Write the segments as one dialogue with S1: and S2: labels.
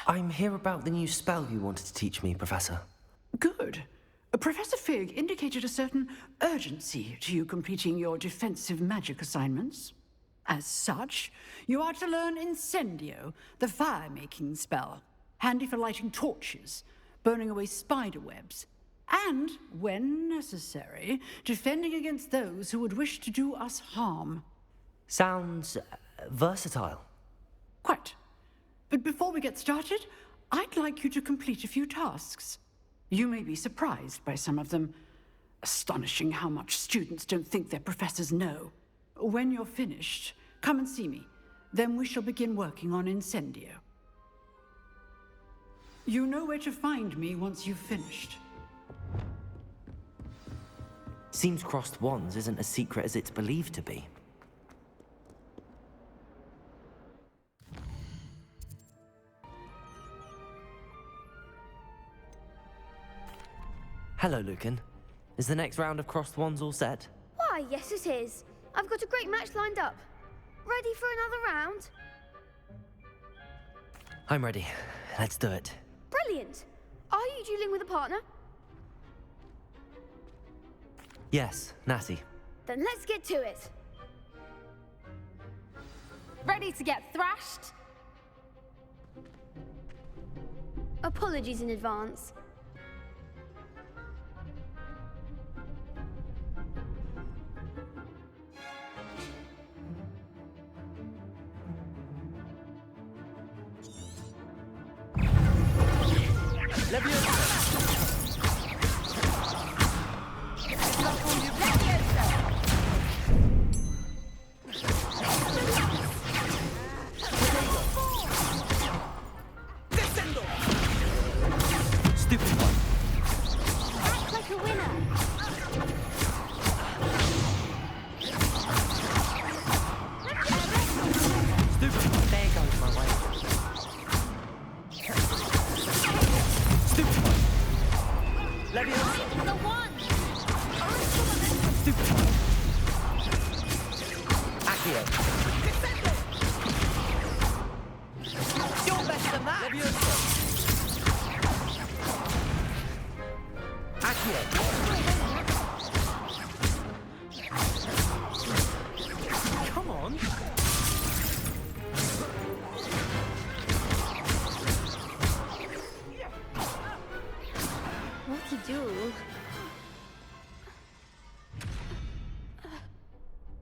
S1: I'm here about the new spell you wanted to teach me, Professor.
S2: Good. Professor Fig indicated a certain urgency to you completing your defensive magic assignments. As such, you are to learn Incendio, the fire-making spell, handy for lighting torches, burning away spider webs, and, when necessary, defending against those who would wish to do us harm.
S1: Sounds versatile.
S2: Quite. But before we get started, I'd like you to complete a few tasks. You may be surprised by some of them. Astonishing how much students don't think their professors know. When you're finished, come and see me. Then we shall begin working on Incendio. You know where to find me once you've finished.
S1: Seems crossed wands isn't as secret as it's believed to be. Hello, Lucan. Is the next round of crossed wands all set?
S3: Why, yes it is. I've got a great match lined up. Ready for another round?
S1: I'm ready. Let's do it.
S3: Brilliant. Are you dueling with a partner?
S1: Yes, Natty.
S3: Then let's get to it. Ready to get thrashed? Apologies in advance.
S1: Stupid one.
S3: Act like a winner.
S1: Stupid one. There goes my way. Stupid one. Leviosa.
S3: The one.
S1: Stupid one. Accio. You're better than that. Leviosa. Accio. Come on.
S3: Lucky duel.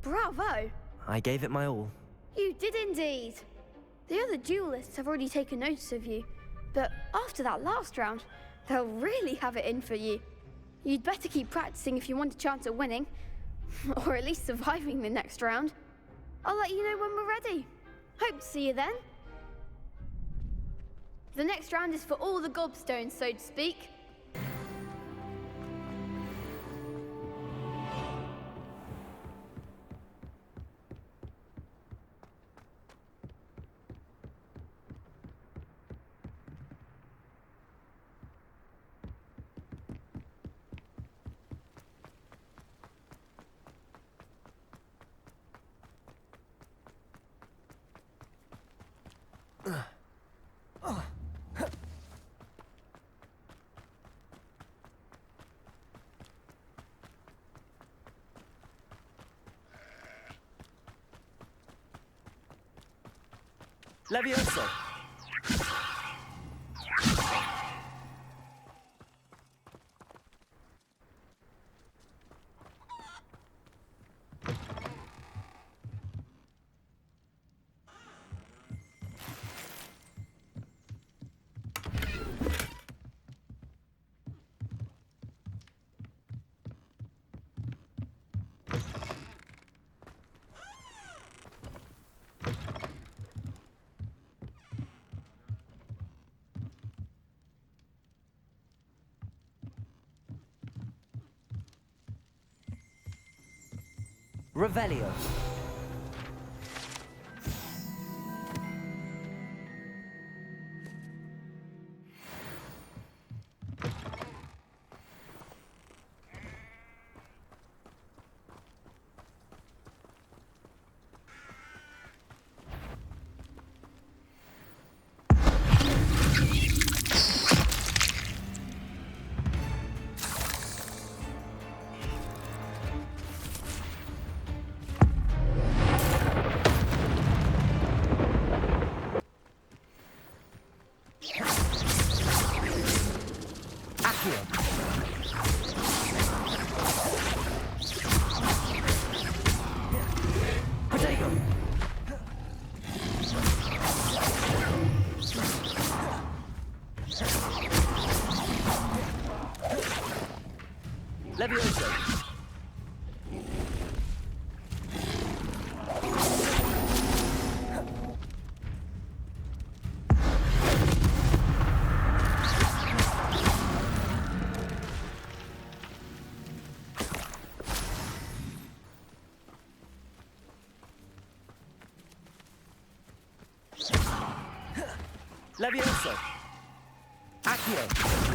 S3: Bravo!
S1: I gave it my all.
S3: You did indeed. The other duelists have already taken notice of you, but after that last round, they'll really have it in for you. You'd better keep practicing if you want a chance at winning, or at least surviving the next round. I'll let you know when we're ready. Hope to see you then. The next round is for all the gobstones, so to speak.
S1: Leviosa. Revelio. Levioso! Levioso! Accio!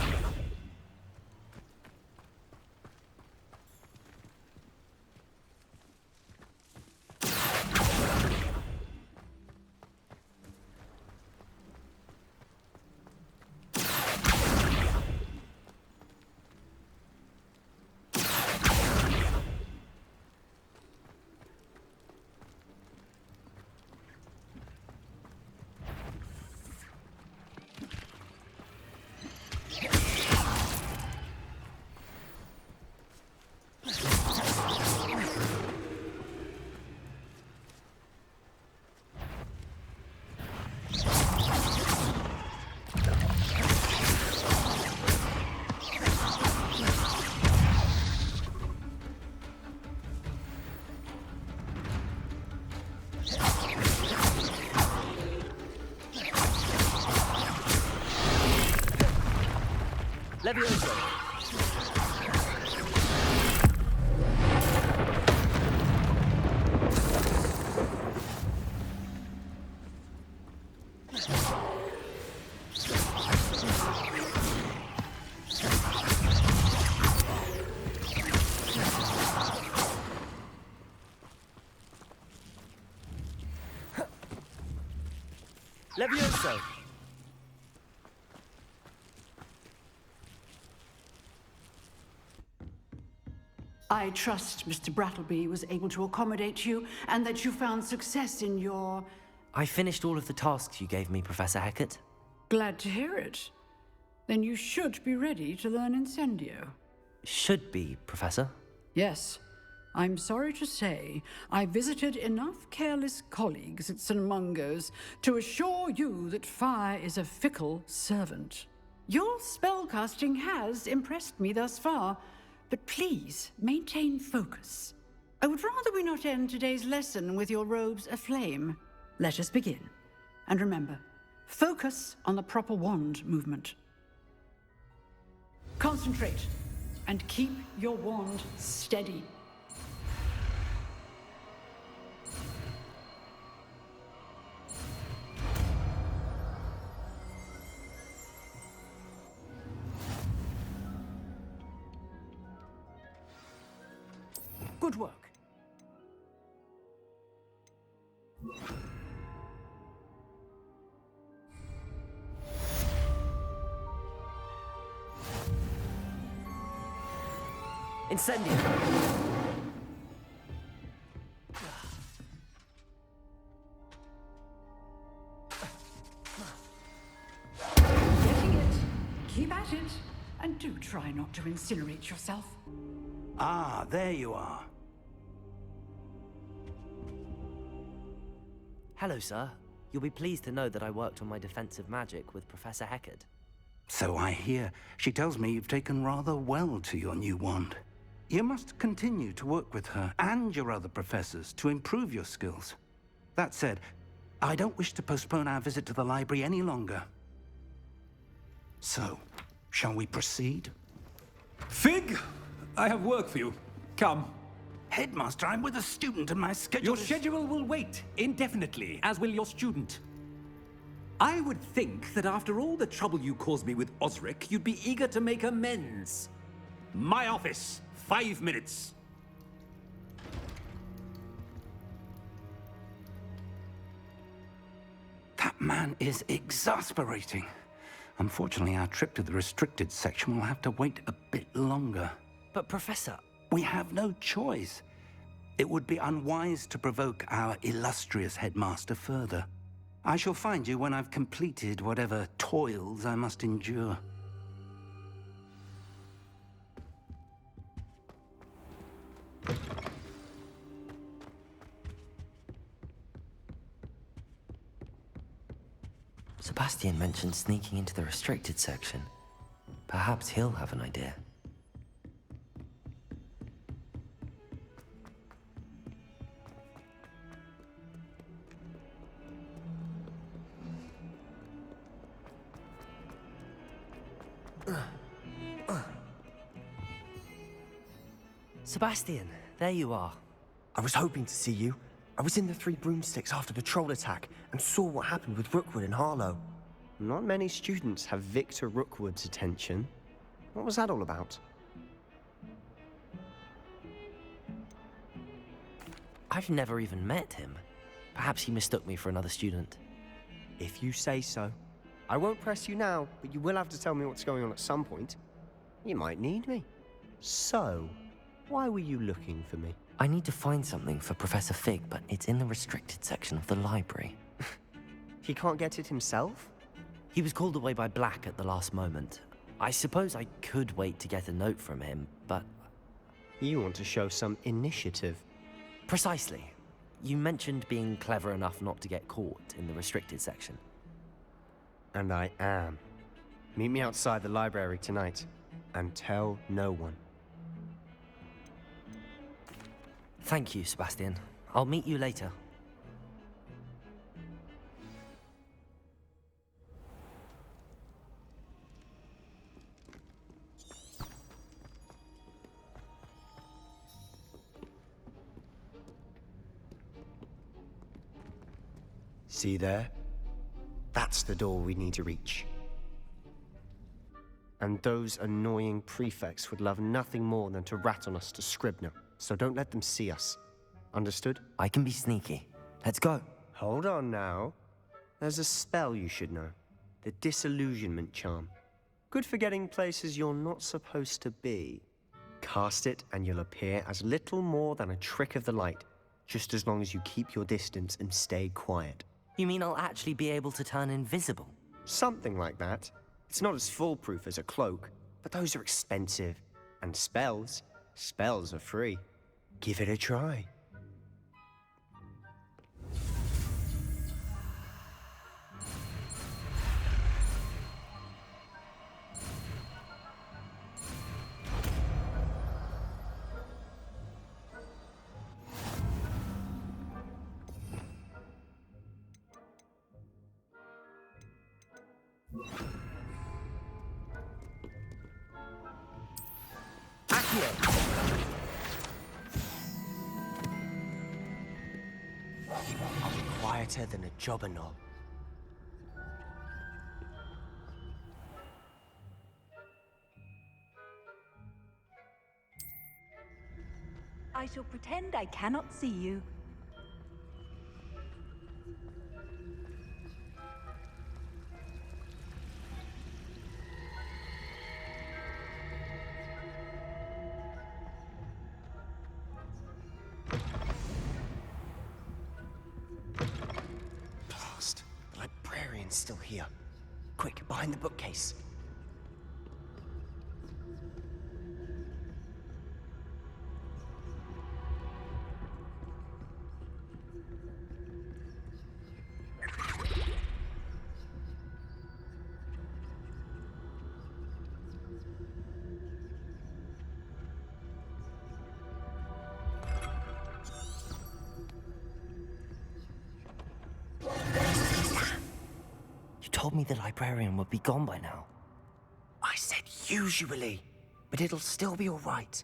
S1: Levioso! Levioso!
S2: I trust Mr. Brattleby was able to accommodate you, and that you found success in your...
S1: I finished all of the tasks you gave me, Professor Hecat.
S2: Glad to hear it. Then you should be ready to learn Incendio.
S1: Should be, Professor.
S2: Yes. I'm sorry to say, I visited enough careless colleagues at St. Mungo's to assure you that fire is a fickle servant. Your spellcasting has impressed me thus far, but please maintain focus. I would rather we not end today's lesson with your robes aflame. Let us begin. And remember, focus on the proper wand movement. Concentrate, and keep your wand steady. Good work.
S1: Incendio!
S2: Getting it. Keep at it. And do try not to incinerate yourself.
S4: Ah, there you are.
S1: Hello, sir. You'll be pleased to know that I worked on my defensive magic with Professor Hecat.
S4: So I hear. She tells me you've taken rather well to your new wand. You must continue to work with her and your other professors to improve your skills. That said, I don't wish to postpone our visit to the library any longer. So, shall we proceed?
S5: Fig! I have work for you. Come.
S4: Headmaster, I'm with a student and my schedule
S5: Your
S4: is...
S5: schedule will wait indefinitely, as will your student. I would think that after all the trouble you caused me with Osric, you'd be eager to make amends. My office, 5 minutes.
S4: That man is exasperating. Unfortunately, our trip to the restricted section will have to wait a bit longer.
S1: But, Professor...
S4: We have no choice. It would be unwise to provoke our illustrious headmaster further. I shall find you when I've completed whatever toils I must endure.
S1: Sebastian mentioned sneaking into the restricted section. Perhaps he'll have an idea. Sebastian, there you are.
S6: I was hoping to see you. I was in the Three Broomsticks after the troll attack and saw what happened with Rookwood and Harlow. Not many students have Victor Rookwood's attention. What was that all about?
S1: I've never even met him. Perhaps he mistook me for another student.
S6: If you say so. I won't press you now, but you will have to tell me what's going on at some point. You might need me. So, why were you looking for me?
S1: I need to find something for Professor Fig, but it's in the restricted section of the library.
S6: He can't get it himself?
S1: He was called away by Black at the last moment. I suppose I could wait to get a note from him, but...
S6: You want to show some initiative.
S1: Precisely. You mentioned being clever enough not to get caught in the restricted section.
S6: And I am. Meet me outside the library tonight, and tell no one.
S1: Thank you, Sebastian. I'll meet you later.
S6: See there? That's the door we need to reach. And those annoying prefects would love nothing more than to rat on us to Scribner, so don't let them see us. Understood?
S1: I can be sneaky. Let's go.
S6: Hold on now. There's a spell you should know. The Disillusionment Charm. Good for getting places you're not supposed to be. Cast it and you'll appear as little more than a trick of the light, just as long as you keep your distance and stay quiet.
S1: You mean I'll actually be able to turn invisible?
S6: Something like that. It's not as foolproof as a cloak, but those are expensive. And spells are free. Give it a try. I'll be quieter than a jobberknoll.
S7: I shall pretend I cannot see you.
S6: Blast. The librarian's still here. Quick, behind the bookcase.
S1: You told me the librarian would be gone by now.
S6: I said usually, but it'll still be all right.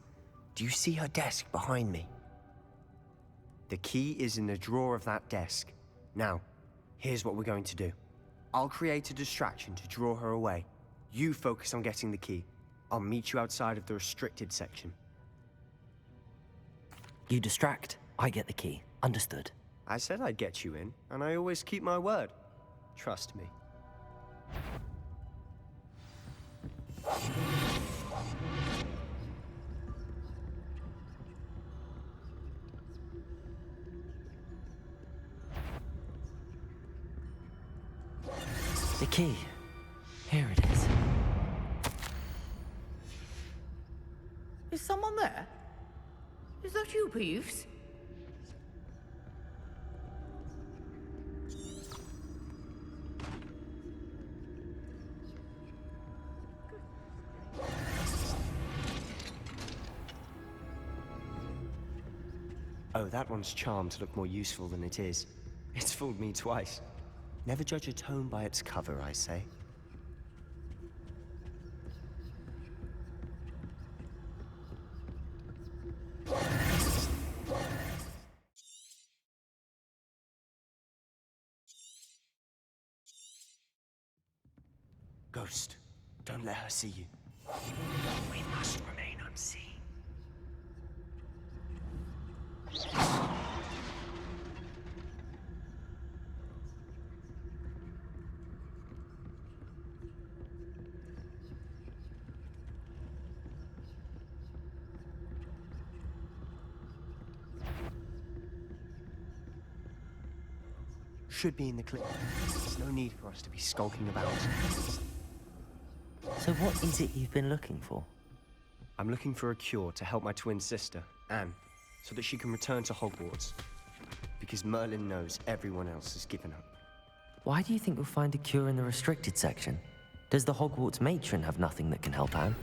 S6: Do you see her desk behind me? The key is in the drawer of that desk. Now, here's what we're going to do. I'll create a distraction to draw her away. You focus on getting the key. I'll meet you outside of the restricted section.
S1: You distract, I get the key. Understood.
S6: I said I'd get you in, and I always keep my word. Trust me.
S1: The key. Here it is.
S2: Is someone there? Is that you, Peeves?
S6: Oh, that one's charmed to look more useful than it is. It's fooled me twice. Never judge a tome by its cover, I say. Ghost, don't let her see you. We must remain unseen. Should be in the clip. There's no need for us to be skulking about.
S1: So what is it you've been looking for?
S6: I'm looking for a cure to help my twin sister, Anne, so that she can return to Hogwarts. Because Merlin knows everyone else has given up.
S1: Why do you think you'll find a cure in the restricted section? Does the Hogwarts matron have nothing that can help Anne?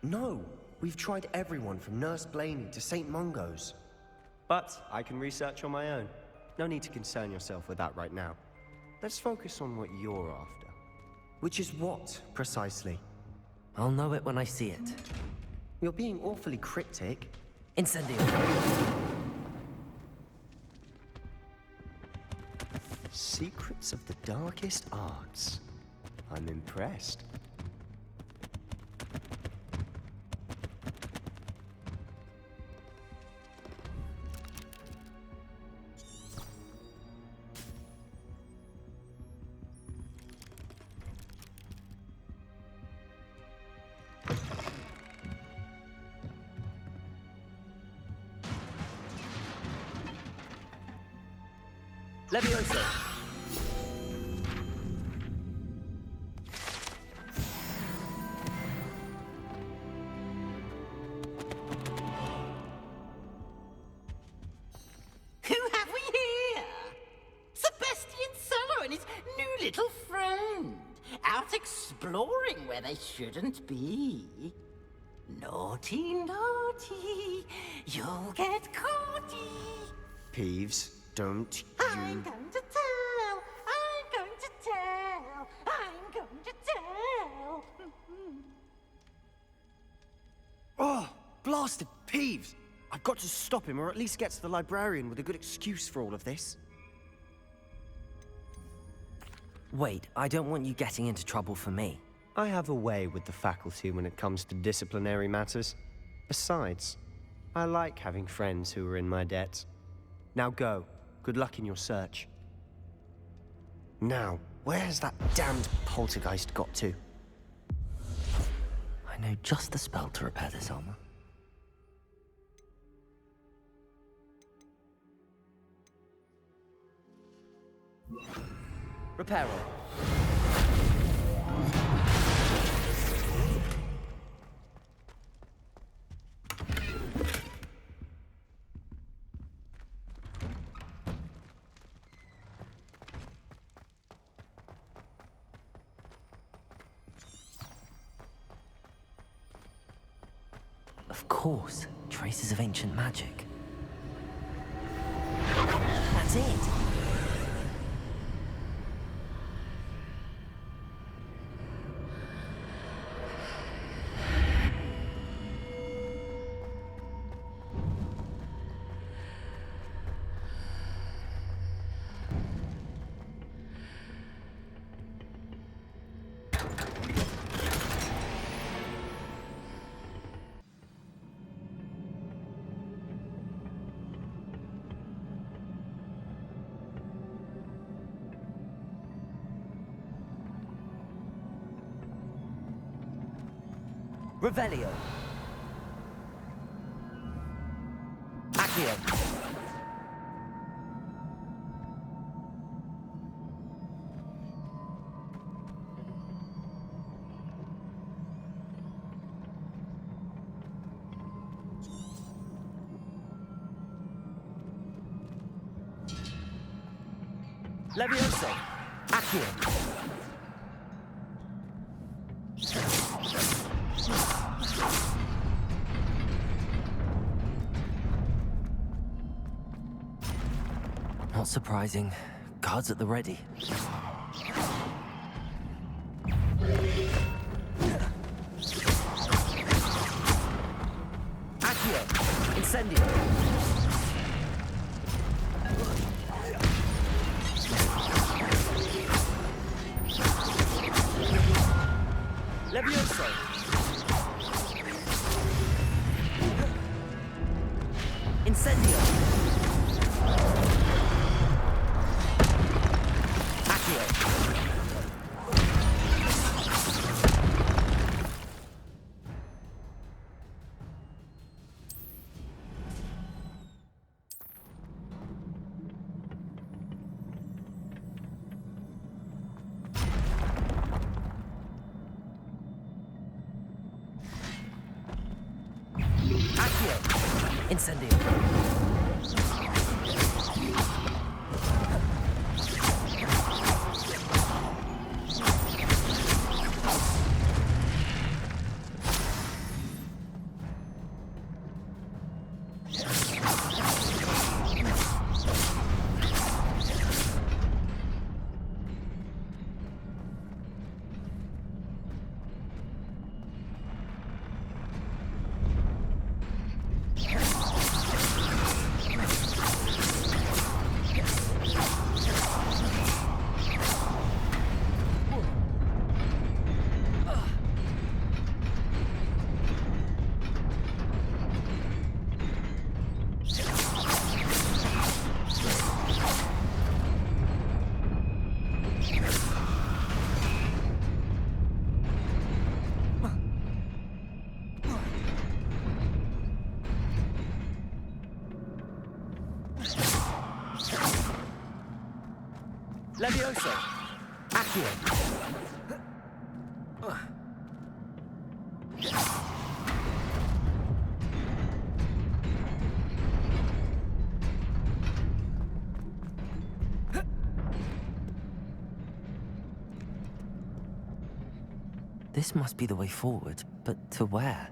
S6: No! We've tried everyone from Nurse Blaney to St. Mungo's. But I can research on my own. No need to concern yourself with that right now. Let's focus on what you're after. Which is what, precisely?
S1: I'll know it when I see it.
S6: You're being awfully cryptic.
S1: Incendio!
S6: Secrets of the darkest arts. I'm impressed.
S1: Levioso!
S8: Who have we here? Sebastian Solo and his new little friend, out exploring where they shouldn't be. Naughty, naughty, you'll get caughty.
S6: Peeves, don't
S8: I'm
S6: you...
S8: going to tell, I'm going to tell, I'm going to tell.
S6: Oh, blasted Peeves! I've got to stop him, or at least get to the librarian with a good excuse for all of this.
S1: Wait, I don't want you getting into trouble for me.
S6: I have a way with the faculty when it comes to disciplinary matters. Besides, I like having friends who are in my debt. Now go. Good luck in your search. Now, where has that damned poltergeist got to?
S1: I know just the spell to repair this armor. Reparo. Of course, traces of ancient magic. That's it! Revelio. Accio. Levioso. Accio. Not surprising. Guards at the ready. Accio! Incendio! Levioso! Incendio! Accio! Accio! Incendio! Levioso! Accio! This must be the way forward, but to where?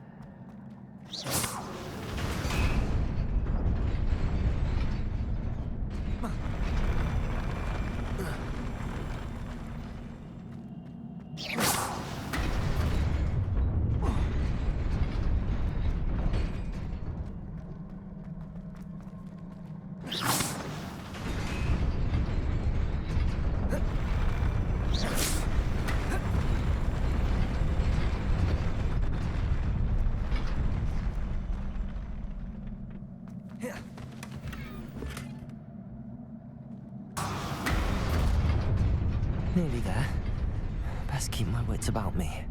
S1: Nearly there. Best keep my wits about me.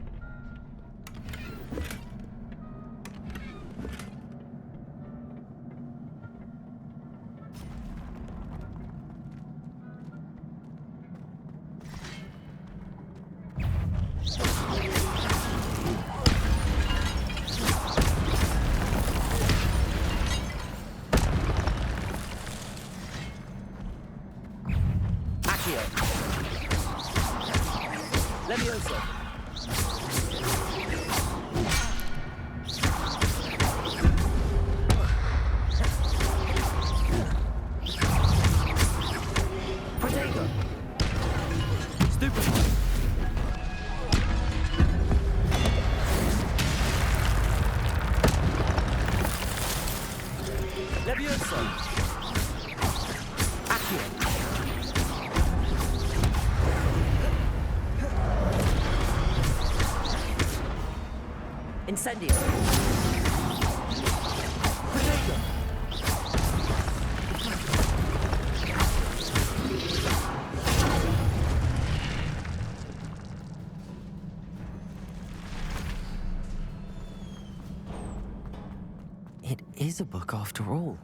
S1: Accio! Levioso! Protego! Stupefy! Levioso! Accio! Incendio! Protego! It is a book after all.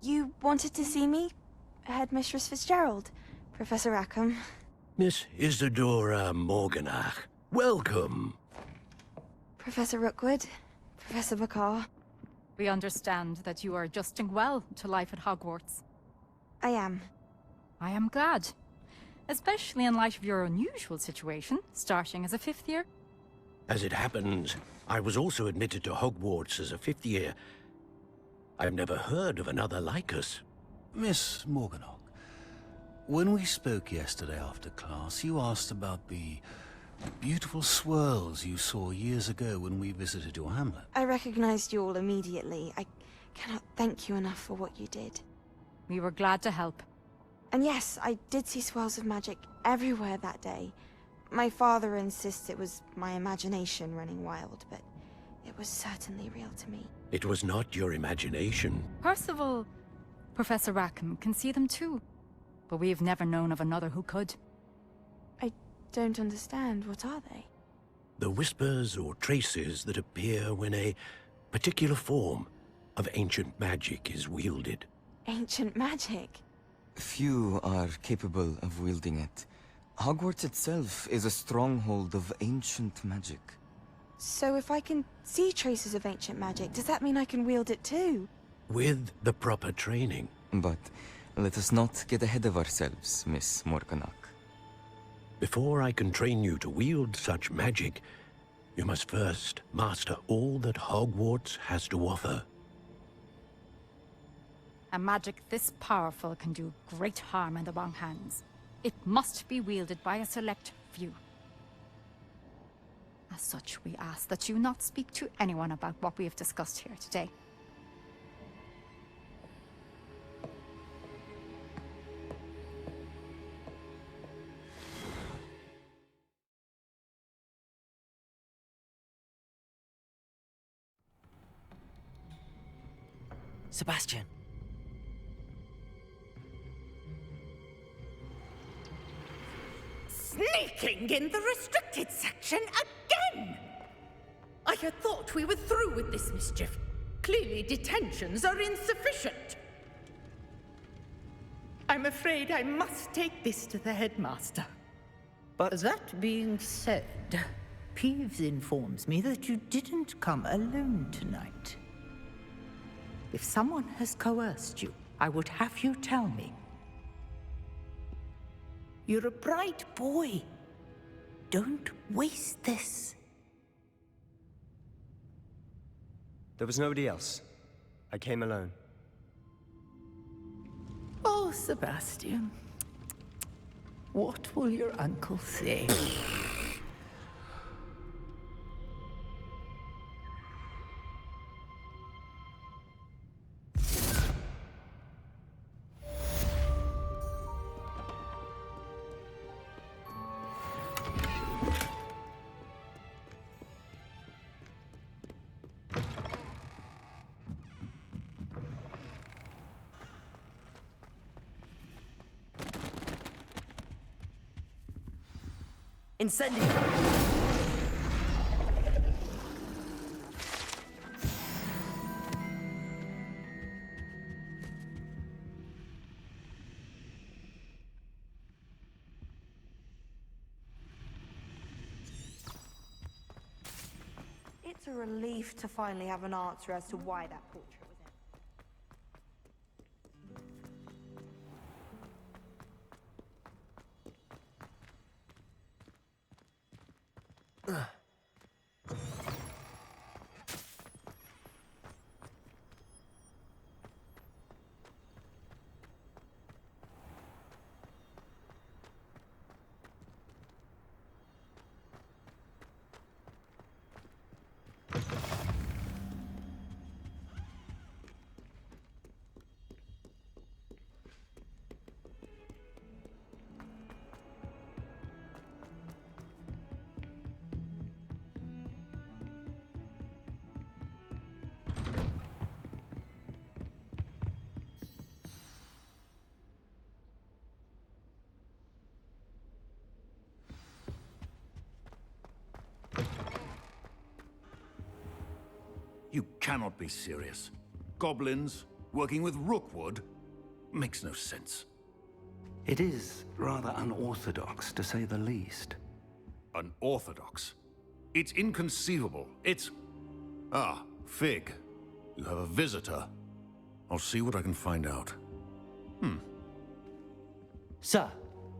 S9: You wanted to see me? Headmistress Fitzgerald? Professor Rackham?
S10: Miss Isadora Morganach, welcome.
S9: Professor Rookwood? Professor Bakar?
S7: We understand that you are adjusting well to life at Hogwarts.
S9: I am.
S7: I am glad. Especially in light of your unusual situation, starting as a 5th year.
S10: As it happens, I was also admitted to Hogwarts as a 5th year. I've never heard of another like us.
S11: Miss Morganach, when we spoke yesterday after class, you asked about the beautiful swirls you saw years ago when we visited your hamlet.
S9: I recognized you all immediately. I cannot thank you enough for what you did.
S7: We were glad to help.
S9: And yes, I did see swirls of magic everywhere that day. My father insists it was my imagination running wild, but it was certainly real to me.
S10: It was not your imagination.
S7: Percival, Professor Rackham can see them too. But we have never known of another who could.
S9: I don't understand. What are they?
S10: The whispers or traces that appear when a particular form of ancient magic is wielded.
S9: Ancient magic?
S12: Few are capable of wielding it. Hogwarts itself is a stronghold of ancient magic.
S9: So if I can see traces of ancient magic, does that mean I can wield it too?
S10: With the proper training.
S12: But let us not get ahead of ourselves, Miss Morganach.
S10: Before I can train you to wield such magic, you must first master all that Hogwarts has to offer.
S7: A magic this powerful can do great harm in the wrong hands. It must be wielded by a select few. As such, we ask that you not speak to anyone about what we have discussed here today.
S1: Sebastian.
S13: Sneaking in the restricted section again! I had thought we were through with this mischief. Clearly detentions are insufficient. I'm afraid I must take this to the headmaster.
S2: But that being said, Peeves informs me that you didn't come alone tonight. If someone has coerced you, I would have you tell me. You're a bright boy. Don't waste this.
S6: There was nobody else. I came alone.
S2: Oh, Sebastian. What will your uncle say?
S1: Incendio!
S14: It's a relief to finally have an answer as to why that portrait was empty.
S15: You cannot be serious. Goblins,
S11: Working with Rookwood? Makes no sense.
S4: It is rather unorthodox, to say the least.
S11: Unorthodox? It's inconceivable. It's... Ah, Fig. You have a visitor. I'll see what I can find out.
S1: Sir,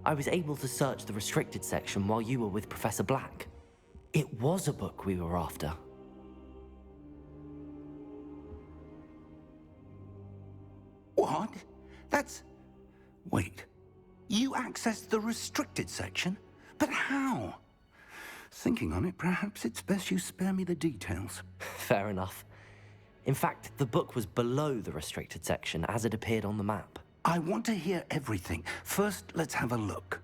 S1: I was able to search the restricted section while you were with Professor Black. It was a book we were after.
S4: What? That's... Wait. You accessed the restricted section? But how? Thinking on it, perhaps it's best you spare me the details.
S1: Fair enough. In fact, the book was below the restricted section as it appeared on the map.
S4: I want to hear everything. First, let's have a look.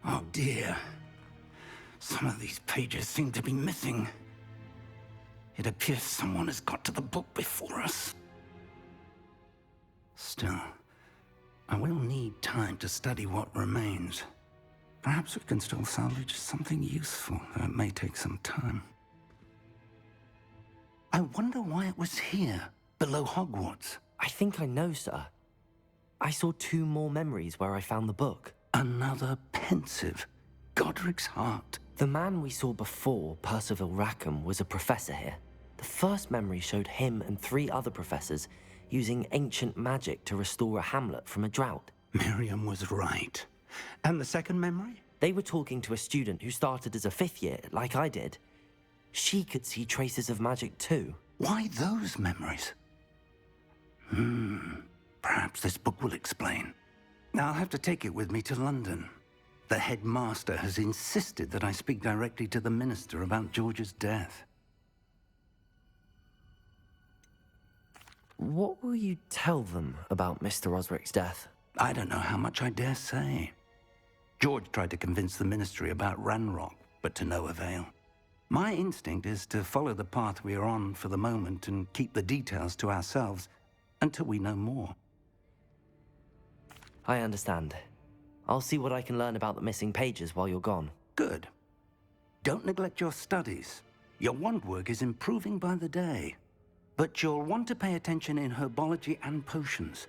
S4: Oh dear. Some of these pages seem to be missing. It appears someone has got to the book before us. Still, I will need time to study what remains. Perhaps we can still salvage something useful, though it may take some time. I wonder why it was here, below Hogwarts.
S1: I think I know, sir. I saw 2 more memories where I found the book.
S4: Another pensive. Godric's heart.
S1: The man we saw before, Percival Rackham, was a professor here. The first memory showed him and 3 other professors using ancient magic to restore a hamlet from a drought.
S4: Miriam was right. And the second memory?
S1: They were talking to a student who started as a 5th year, like I did. She could see traces of magic too.
S4: Why those memories? Perhaps this book will explain. Now I'll have to take it with me to London. The headmaster has insisted that I speak directly to the minister about George's death.
S1: What will you tell them about Mr. Osric's death?
S4: I don't know how much I dare say. George tried to convince the ministry about Ranrock, but to no avail. My instinct is to follow the path we are on for the moment and keep the details to ourselves until we know more.
S1: I understand. I'll see what I can learn about the missing pages while you're gone.
S4: Good. Don't neglect your studies. Your wand work is improving by the day. But you'll want to pay attention in herbology and potions.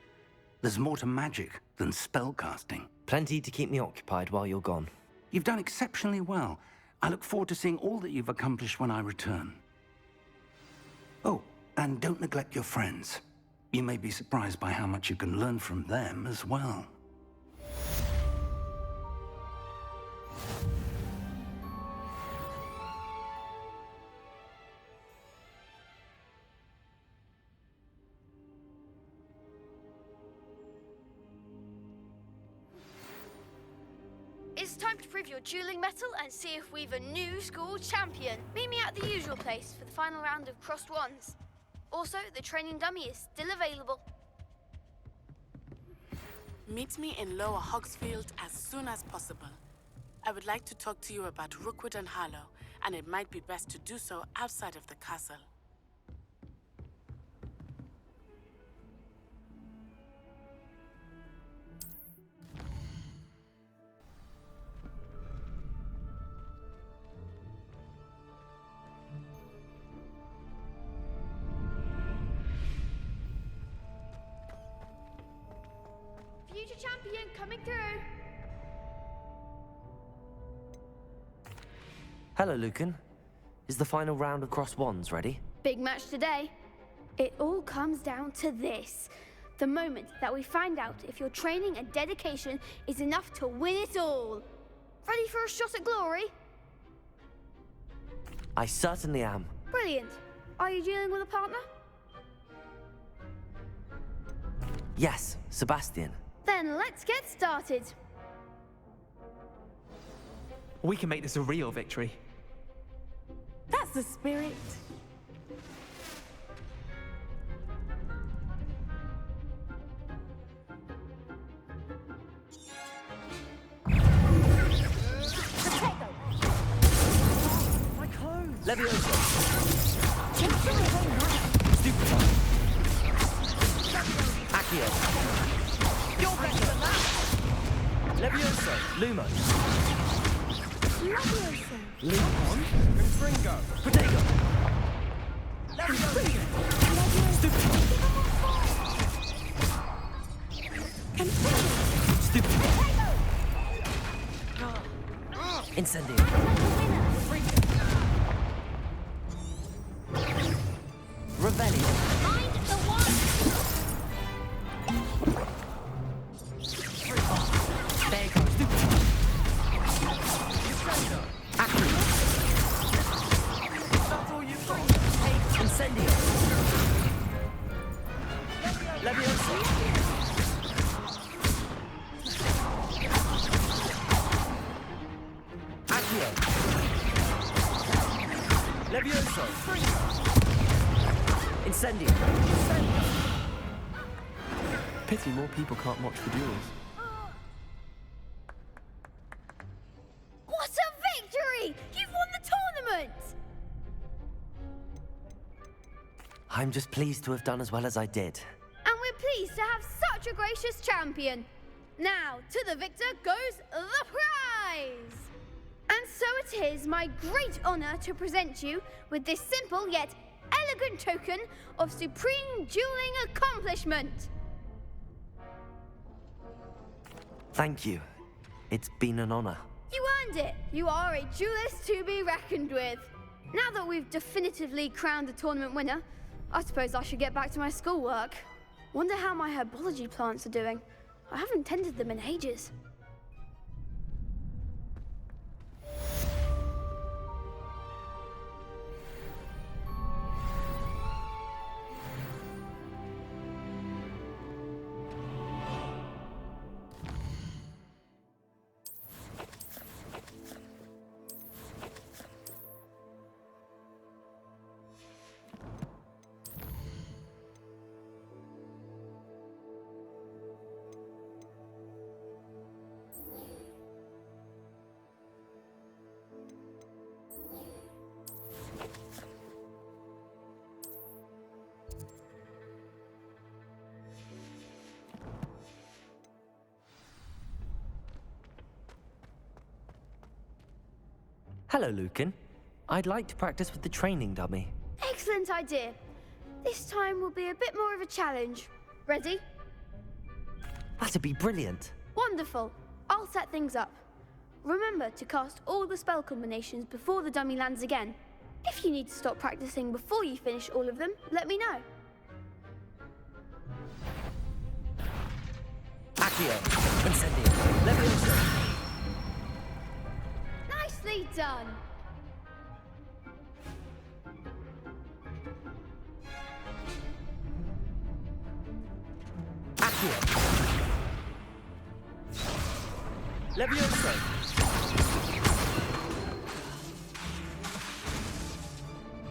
S4: There's more to magic than spellcasting.
S1: Plenty to keep me occupied while you're gone.
S4: You've done exceptionally well. I look forward to seeing all that you've accomplished when I return. Oh, and don't neglect your friends. You may be surprised by how much you can learn from them as well.
S3: It's time to prove your dueling mettle and see if we've a new school champion. Meet me at the usual place for the final round of crossed wands. Also, the training dummy is still available.
S15: Meet me in Lower Hogsfield as soon as possible. I would like to talk to you about Rookwood and Harlow, and it might be best to do so outside of the castle.
S3: Future champion coming through.
S1: Hello, Lucan. Is the final round of crossed wands ready?
S3: Big match today. It all comes down to this. The moment that we find out if your training and dedication is enough to win it all. Ready for a shot at glory?
S1: I certainly am.
S3: Brilliant. Are you dealing with a partner?
S1: Yes, Sebastian.
S3: Then let's get started.
S16: We can make this a real victory.
S15: That's the spirit.
S16: My clothes!
S1: Leviosa!
S16: Stupefy!
S1: Accio!
S16: You're better than that!
S1: Levioso! Lumo!
S3: Levioso!
S1: Lumon! Confringo! Protego! Levioso! Stupido! Stupido! Incendio! Revelio!
S8: Find the one!
S1: There it goes! Stupido! Accio! That's all you've got! Incendio! Levioso! Accio! Levioso! Incendio!
S16: Pity more people can't watch the duels.
S3: What a victory! You've won the tournament!
S1: I'm just pleased to have done as well as I did.
S3: And we're pleased to have such a gracious champion. Now, to the victor goes the prize! And so it is my great honor to present you with this simple yet elegant token of supreme dueling accomplishment.
S1: Thank you. It's been an honor.
S3: You earned it. You are a duelist to be reckoned with. Now that we've definitively crowned the tournament winner, I suppose I should get back to my schoolwork. Wonder how my herbology plants are doing. I haven't tended them in ages.
S1: Hello, Lucan. I'd like to practice with the training dummy.
S3: Excellent idea. This time will be a bit more of a challenge. Ready?
S1: That'd be brilliant.
S3: Wonderful. I'll set things up. Remember to cast all the spell combinations before the dummy lands again. If you need to stop practicing before you finish all of them, let me know.
S1: Accio! Incendio! Levioso!
S3: Nicely done.
S1: Accio! Levioso!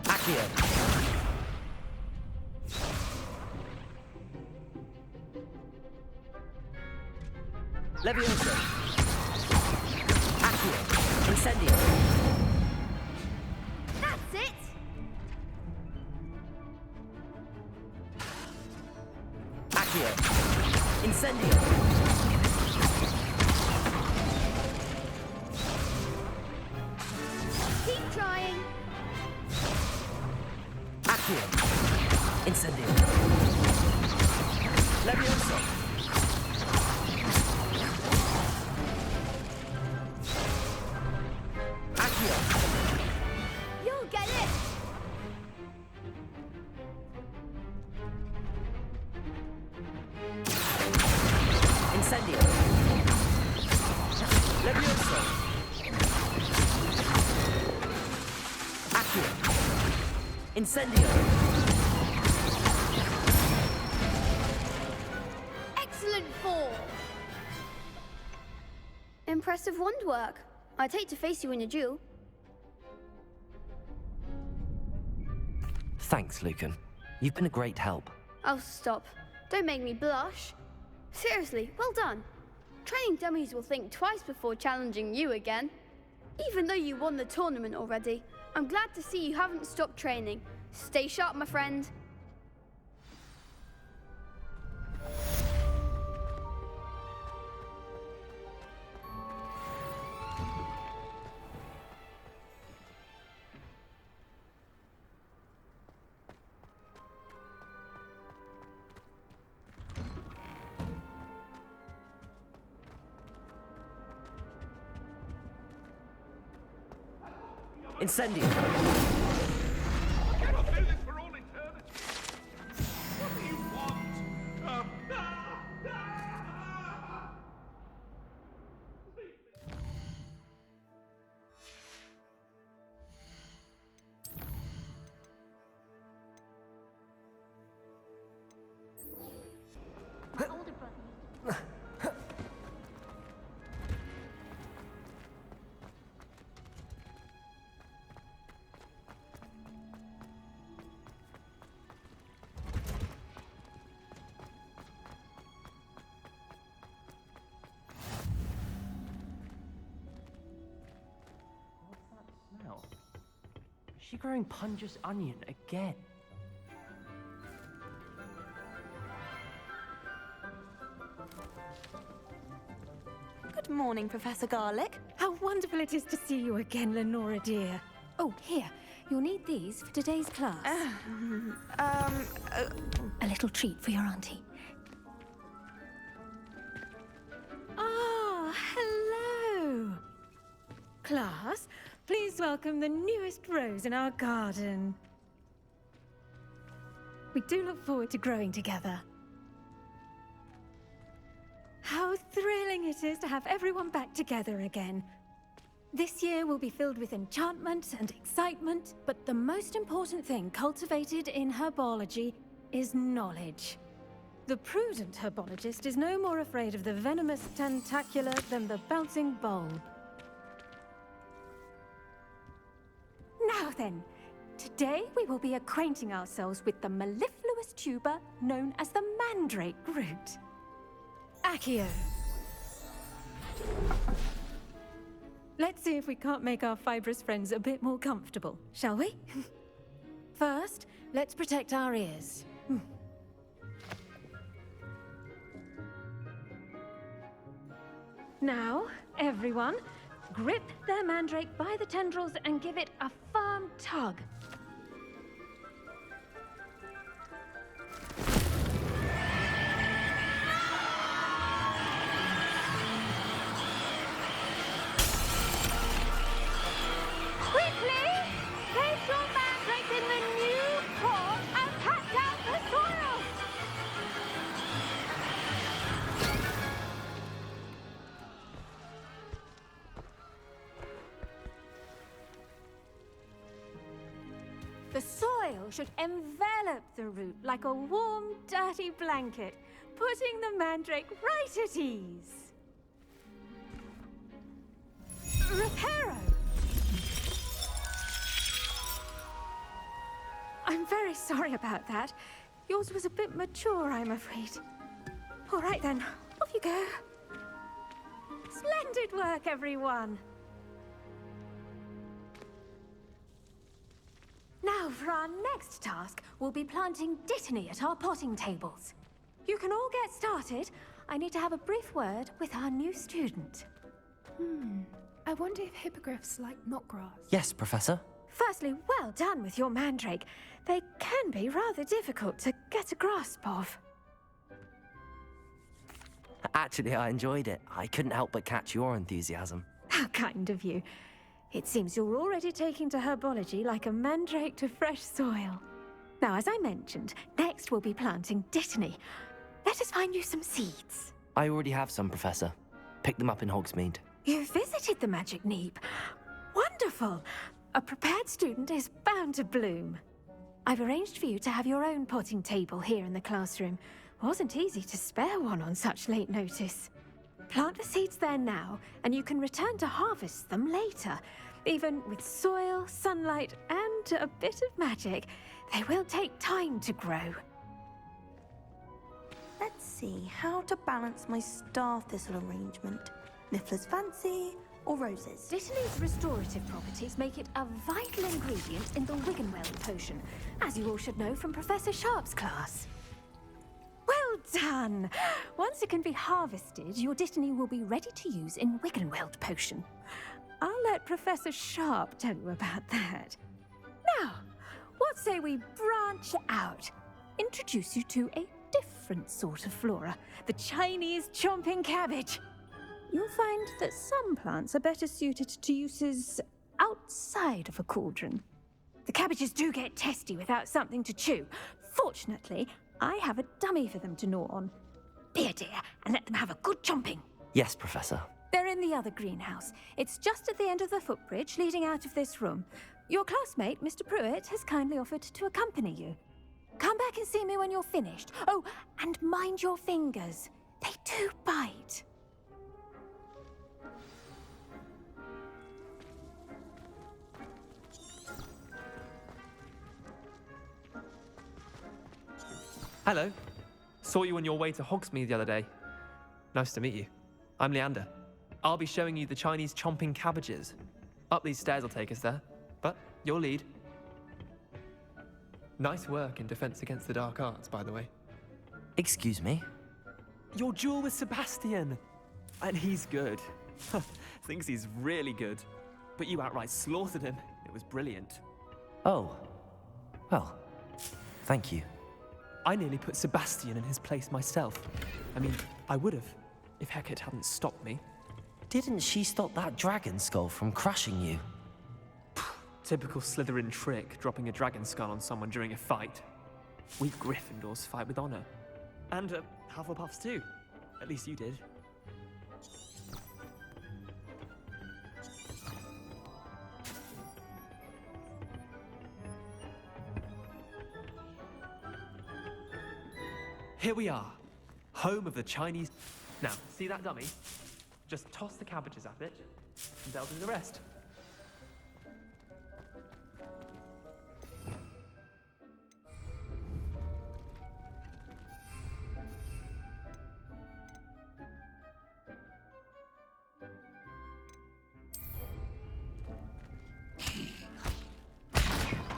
S1: Accio! Levioso! Accio! Incendio!
S3: That's it.
S1: Accio! Incendio!
S3: Keep trying.
S1: Accio! Incendio! Levioso! Accio!
S3: You'll get it.
S1: Incendio! Levioso! Accio! Incendio!
S3: Excellent fall. Impressive wand work. I'd hate to face you in a duel.
S1: Thanks, Lucan. You've been a great help.
S3: Oh, stop. Don't make me blush. Seriously, well done. Training dummies will think twice before challenging you again. Even though you won the tournament already, I'm glad to see you haven't stopped training. Stay sharp, my friend.
S1: Incendio!
S17: I cannot do this for all eternity. What do you want?
S16: Smell. Is she growing Punja's onion again?
S18: Good morning, Professor Garlick.
S19: How wonderful it is to see you again, Lenora dear. Oh, here. You'll need these for today's class. A little treat for your auntie. Ah, hello. Class, please welcome the newest rose in our garden. We do look forward to growing together. How thrilling it is to have everyone back together again. This year will be filled with enchantment and excitement, but the most important thing cultivated in herbology is knowledge. The prudent herbologist is no more afraid of the venomous tentacular than the bouncing bulb. Now then, today we will be acquainting ourselves with the mellifluous tuber known as the mandrake root. Accio. Let's see if we can't make our fibrous friends a bit more comfortable, shall we? First, let's protect our ears. Now, everyone, grip their mandrake by the tendrils and give it a firm tug. Quickly! Place your mandrake in the new pot and pat down the soil! The soil should envelop the root like a warm, dirty blanket, putting the mandrake right at ease. Reparo! I'm very sorry about that. Yours was a bit mature, I'm afraid. All right then, off you go. Splendid work, everyone! Now, for our next task, we'll be planting dittany at our potting tables. You can all get started. I need to have a brief word with our new student.
S20: I wonder if hippogriffs like knotgrass.
S1: Yes, Professor.
S19: Firstly, well done with your mandrake. They can be rather difficult to get a grasp of.
S1: Actually, I enjoyed it. I couldn't help but catch your enthusiasm.
S19: How kind of you. It seems you're already taking to herbology like a mandrake to fresh soil. Now, as I mentioned, next we'll be planting dittany. Let us find you some seeds.
S1: I already have some, Professor. Picked them up in Hogsmeade.
S19: You visited the Magic Neep. Wonderful! A prepared student is bound to bloom. I've arranged for you to have your own potting table here in the classroom. Wasn't easy to spare one on such late notice. Plant the seeds there now, and you can return to harvest them later. Even with soil, sunlight, and a bit of magic, they will take time to grow.
S18: Let's see how to balance my star thistle arrangement. Niffler's fancy or roses?
S19: Dittany's restorative properties make it a vital ingredient in the Wiggenweld potion, as you all should know from Professor Sharp's class. Well done! Once it can be harvested, your dittany will be ready to use in Wiggenweld potion. I'll let Professor Sharp tell you about that. Now, what say we branch out? Introduce you to a different sort of flora, the Chinese chomping cabbage. You'll find that some plants are better suited to uses outside inside of a cauldron. The cabbages do get testy without something to chew. Fortunately, I have a dummy for them to gnaw on. Be a dear and let them have a good chomping.
S1: Yes, Professor.
S19: They're in the other greenhouse. It's just at the end of the footbridge leading out of this room. Your classmate, Mr. Pruitt, has kindly offered to accompany you. Come back and see me when you're finished. Oh, and mind your fingers. They do bite.
S16: Hello. Saw you on your way to Hogsmeade the other day. Nice to meet you. I'm Leander. I'll be showing you the Chinese chomping cabbages. Up these stairs will take us there, but your lead. Nice work in Defense Against the Dark Arts, by the way.
S1: Excuse me?
S16: Your duel with Sebastian! And he's good. Thinks he's really good. But you outright slaughtered him. It was brilliant.
S1: Oh. Well, thank you.
S16: I nearly put Sebastian in his place myself. I mean, I would have, if Hecate hadn't stopped me.
S1: Didn't she stop that dragon skull from crushing you?
S16: Typical Slytherin trick, dropping a dragon skull on someone during a fight. We Gryffindors fight with honor. And Hufflepuffs too. At least you did. Here we are, home of the Chinese. Now, see that dummy? Just toss the cabbages at it, and they'll do the rest.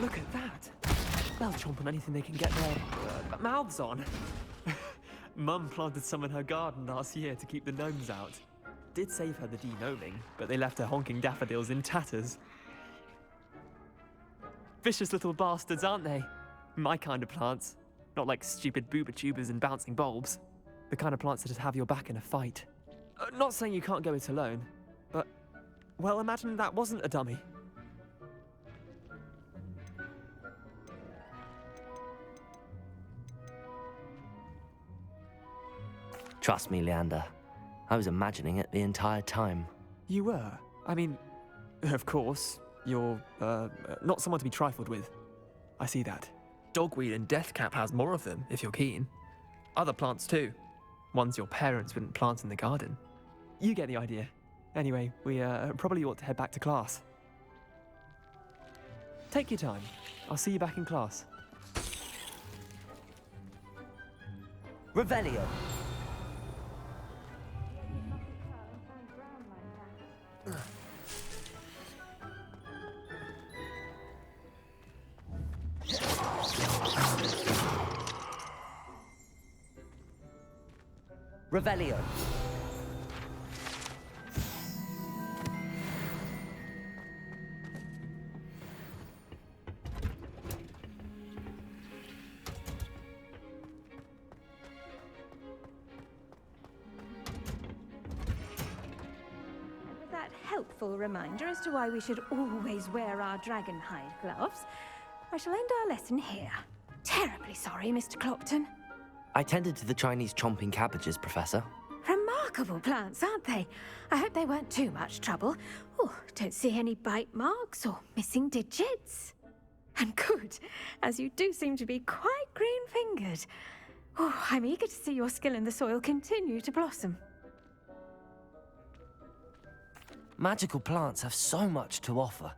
S16: Look at that! They'll chomp on anything they can get their mouths on. Mum planted some in her garden last year to keep the gnomes out. Did save her the de-gnoming, but they left her honking daffodils in tatters. Vicious little bastards, aren't they? My kind of plants. Not like stupid booba tubers and bouncing bulbs. The kind of plants that'd have your back in a fight. Not saying you can't go it alone, but, well, imagine that wasn't a dummy.
S1: Trust me, Leander. I was imagining it the entire time.
S16: You were? I mean, of course, you're, not someone to be trifled with. I see that. Dogweed and Deathcap has more of them, if you're keen. Other plants too. Ones your parents wouldn't plant in the garden. You get the idea. Anyway, we probably ought to head back to class. Take your time. I'll see you back in class.
S1: Revelio. Revelio.
S19: With that helpful reminder as to why we should always wear our dragon hide gloves, I shall end our lesson here. Terribly sorry, Mr. Clopton.
S1: I tended to the Chinese chomping cabbages, Professor.
S19: Remarkable plants, aren't they? I hope they weren't too much trouble. Oh, don't see any bite marks or missing digits. And good, as you do seem to be quite green-fingered. Oh, I'm eager to see your skill in the soil continue to blossom.
S1: Magical plants have so much to offer.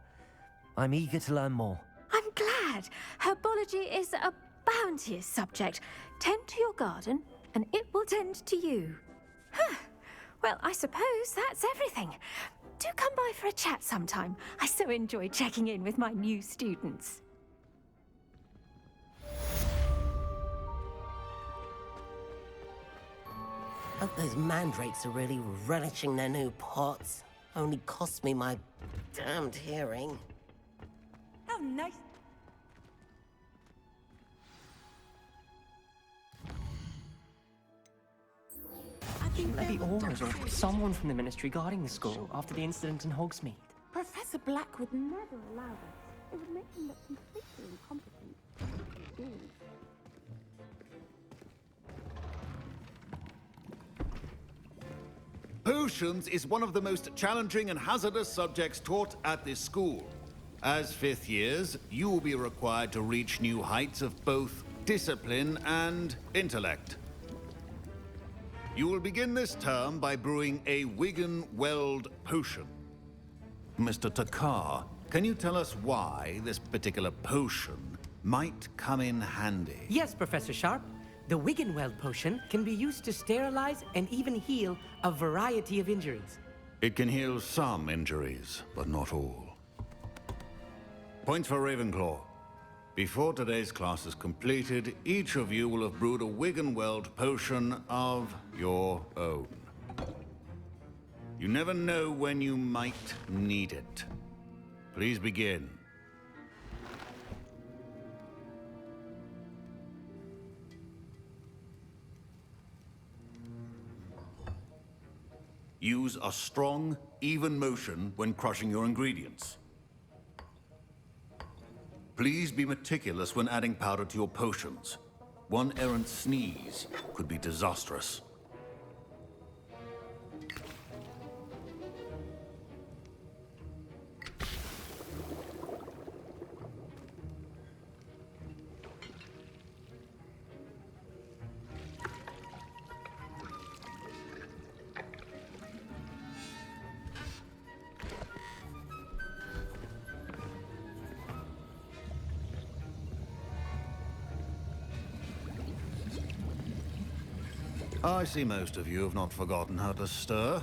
S1: I'm eager to learn more.
S19: I'm glad. Herbology is a bounteous subject. Tend to your garden, and it will tend to you. Huh. Well, I suppose that's everything. Do come by for a chat sometime. I so enjoy checking in with my new students.
S21: Hope those mandrakes are really relishing their new pots. Only cost me my damned hearing.
S14: How nice.
S16: Lady Auras or someone from the Ministry guarding the school after the incident in Hogsmeade.
S13: Professor Black would never allow this. It would make him look completely incompetent.
S5: Potions is one of the most challenging and hazardous subjects taught at this school. As fifth years, you will be required to reach new heights of both discipline and intellect. You will begin this term by brewing a Wigan-Weld potion. Mr. Takar, can you tell us why this particular potion might come in handy?
S22: Yes, Professor Sharp. The Wiggenweld potion can be used to sterilize and even heal a variety of injuries.
S5: It can heal some injuries, but not all. Points for Ravenclaw. Before today's class is completed, each of you will have brewed a Wiggenweld potion of your own. You never know when you might need it. Please begin. Use a strong, even motion when crushing your ingredients. Please be meticulous when adding powder to your potions. One errant sneeze could be disastrous. I see most of you have not forgotten how to stir.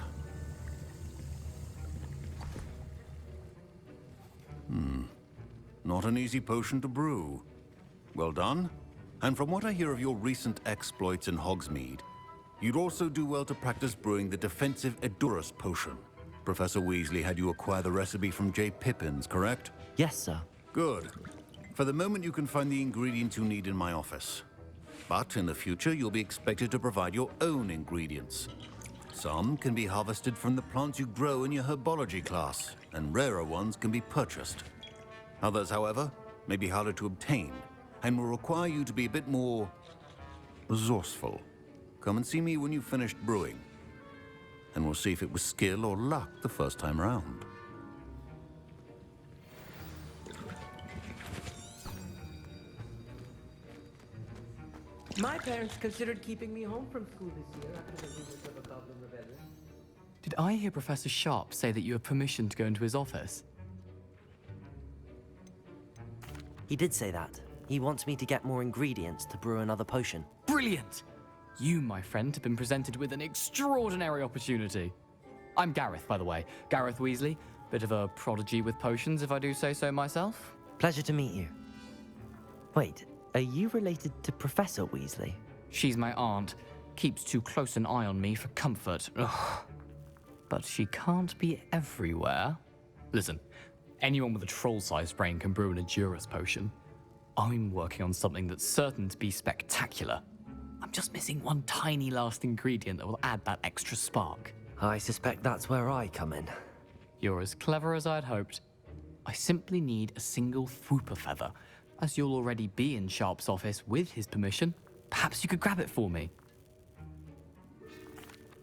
S5: Not an easy potion to brew. Well done. And from what I hear of your recent exploits in Hogsmeade, you'd also do well to practice brewing the defensive Edurus potion. Professor Weasley had you acquire the recipe from J. Pippins, correct?
S1: Yes, sir.
S5: Good. For the moment, you can find the ingredients you need in my office. But in the future, you'll be expected to provide your own ingredients. Some can be harvested from the plants you grow in your herbology class, and rarer ones can be purchased. Others, however, may be harder to obtain, and will require you to be a bit more resourceful. Come and see me when you've finished brewing, and we'll see if it was skill or luck the first time round.
S22: My parents considered keeping me home from school this year after the rumors of a Goblin rebellion.
S23: Did I hear Professor Sharp say that you have permission to go into his office?
S1: He did say that. He wants me to get more ingredients to brew another potion.
S23: Brilliant! You, my friend, have been presented with an extraordinary opportunity. I'm Gareth, by the way. Gareth Weasley. Bit of a prodigy with potions, if I do say so myself.
S1: Pleasure to meet you. Wait, are you related to Professor Weasley?
S23: She's my aunt. Keeps too close an eye on me for comfort. Ugh. But she can't be everywhere. Listen, anyone with a troll-sized brain can brew an Edurus potion. I'm working on something that's certain to be spectacular. I'm just missing one tiny last ingredient that will add that extra spark.
S1: I suspect that's where I come in.
S23: You're as clever as I'd hoped. I simply need a single Fwooper feather. As you'll already be in Sharp's office with his permission, perhaps you could grab it for me.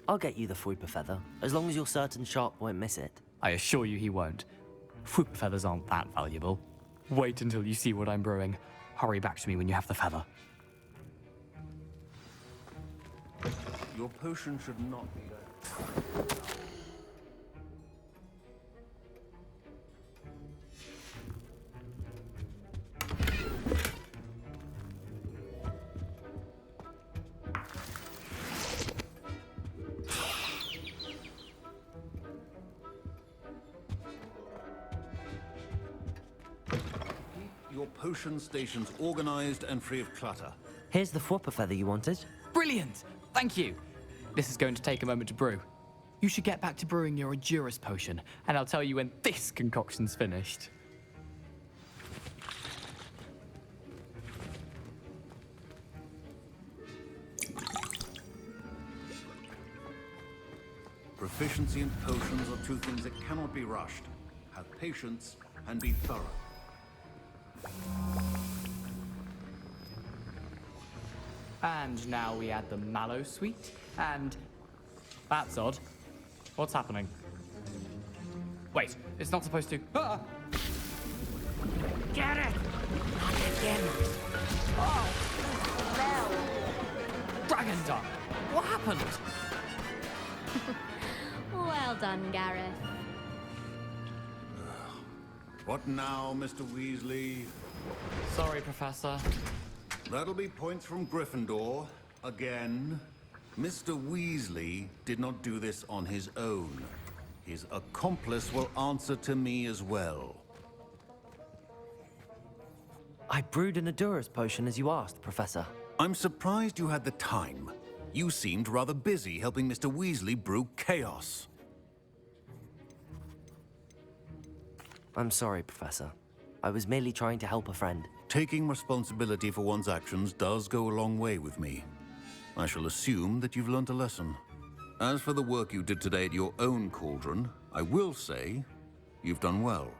S1: I'll get you the Fwooper feather, as long as you're certain Sharp won't miss it.
S23: I assure you he won't. Fwooper feathers aren't that valuable. Wait until you see what I'm brewing. Hurry back to me when you have the feather.
S5: Your potion should not be there. Your potion stations organized and free of clutter.
S1: Here's the Fwooper feather you wanted.
S23: Brilliant! Thank you! This is going to take a moment to brew. You should get back to brewing your Edurus potion, and I'll tell you when this concoction's finished.
S5: Proficiency and potions are two things that cannot be rushed. Have patience and be thorough.
S23: And now we add the mallow sweet, and... That's odd. What's happening? Wait, it's not supposed to... Ah!
S22: Get it!
S21: Again.
S23: Oh! Dragon Dung! What happened?
S9: Well done, Gareth.
S5: What now, Mr. Weasley?
S23: Sorry, Professor.
S5: That'll be points from Gryffindor. Again. Mr. Weasley did not do this on his own. His accomplice will answer to me as well.
S1: I brewed an Adura's potion as you asked, Professor.
S5: I'm surprised you had the time. You seemed rather busy helping Mr. Weasley brew chaos.
S1: I'm sorry, Professor. I was merely trying to help a friend.
S5: Taking responsibility for one's actions does go a long way with me. I shall assume that you've learnt a lesson. As for the work you did today at your own cauldron, I will say you've done well.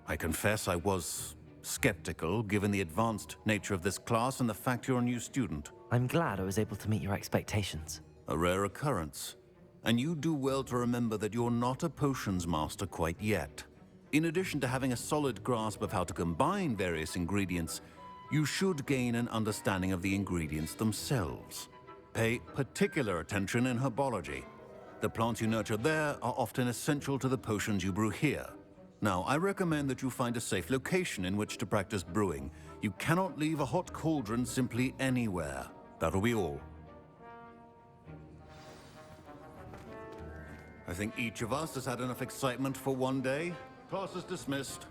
S5: I confess I was skeptical, given the advanced nature of this class and the fact you're a new student.
S1: I'm glad I was able to meet your expectations.
S5: A rare occurrence. And you do well to remember that you're not a potions master quite yet. In addition to having a solid grasp of how to combine various ingredients, you should gain an understanding of the ingredients themselves. Pay particular attention in herbology. The plants you nurture there are often essential to the potions you brew here. Now, I recommend that you find a safe location in which to practice brewing. You cannot leave a hot cauldron simply anywhere. That'll be all. I think each of us has had enough excitement for one day. Class is dismissed.